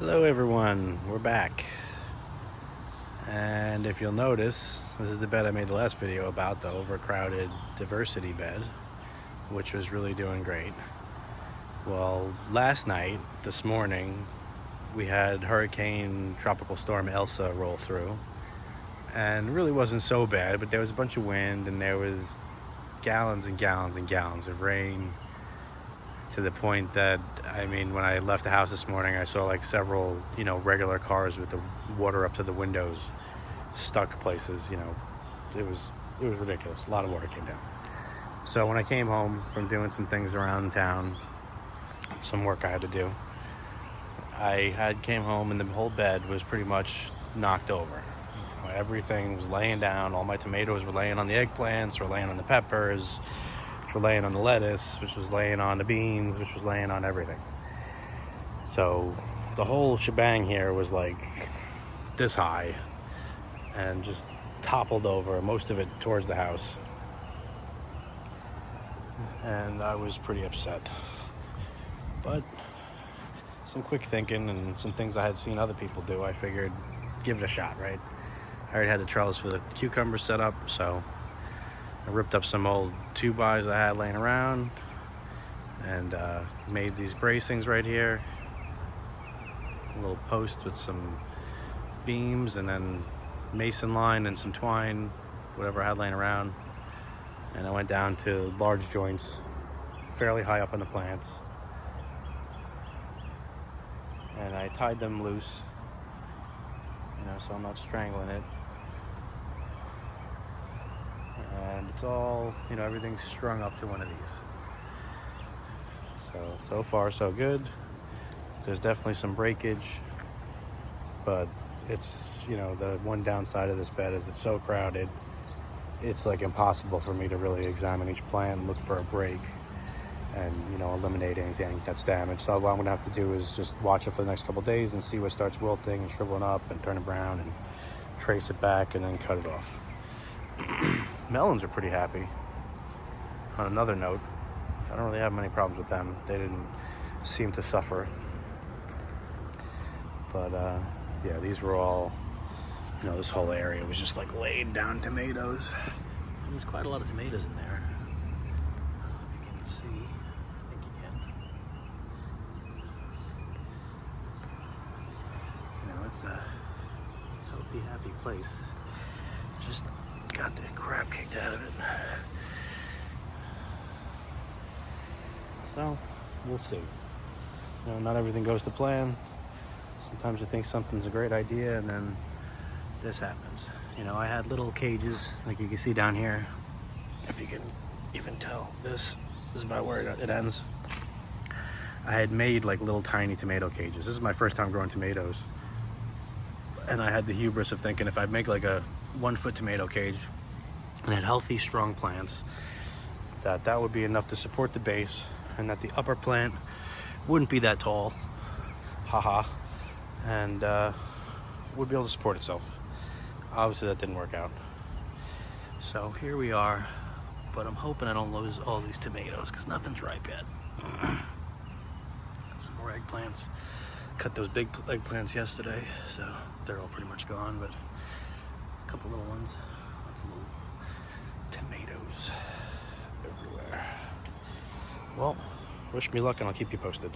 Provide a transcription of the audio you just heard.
Hello everyone, we're back. And if you'll notice, this is the bed I made the last video about, the overcrowded diversity bed, which was really doing great. Well, last night, this morning, we had Hurricane Tropical Storm Elsa roll through. And it really wasn't so bad, but there was a bunch of wind and there was gallons and gallons and gallons of rain, to the point that, I mean, when I left the house this morning, I saw like several, regular cars with the water up to the windows, stuck places. It was ridiculous. A lot of water came down. So when I came home from doing some things around town, some work I had to do, I came home and the whole bed was pretty much knocked over. Everything was laying down. All my tomatoes were laying on the eggplants, were laying on the peppers, which were laying on the lettuce, which was laying on the beans, which was laying on everything. So the whole shebang here was like this high and just toppled over, most of it towards the house. And I was pretty upset. But some quick thinking and some things I had seen other people do, I figured give it a shot, right? I already had the trellis for the cucumbers set up, so I ripped up some old 2x I had laying around and made these bracings right here. A little post with some beams and then mason line and some twine, whatever I had laying around. And I went down to large joints, fairly high up on the plants. And I tied them loose, so I'm not strangling it. And it's all, everything's strung up to one of these. So far so good. There's definitely some breakage, but it's, the one downside of this bed is it's so crowded, it's like impossible for me to really examine each plant and look for a break and, eliminate anything that's damaged. So what I'm gonna have to do is just watch it for the next couple of days and see what starts wilting and shriveling up and turning brown and trace it back and then cut it off. Melons are pretty happy. On another note, I don't really have many problems with them. They didn't seem to suffer. But yeah, these were all, this whole area was just like laid down tomatoes. And there's quite a lot of tomatoes in there. I don't know if you can see. I think you can. It's a healthy, happy place. Just got the crap kicked out of it. So, we'll see. Not everything goes to plan. Sometimes you think something's a great idea and then this happens. I had little cages, like you can see down here. If you can even tell, this is about where it ends. I had made like little tiny tomato cages. This is my first time growing tomatoes. And I had the hubris of thinking if I make like a 1-foot tomato cage and had healthy, strong plants, that would be enough to support the base and that the upper plant wouldn't be that tall, and would be able to support itself. Obviously that didn't work out. So here we are, but I'm hoping I don't lose all these tomatoes because nothing's ripe yet. Got some more eggplants. Cut those big eggplants yesterday, so they're all pretty much gone, but a couple little ones. Lots of little tomatoes everywhere. Well, wish me luck and I'll keep you posted.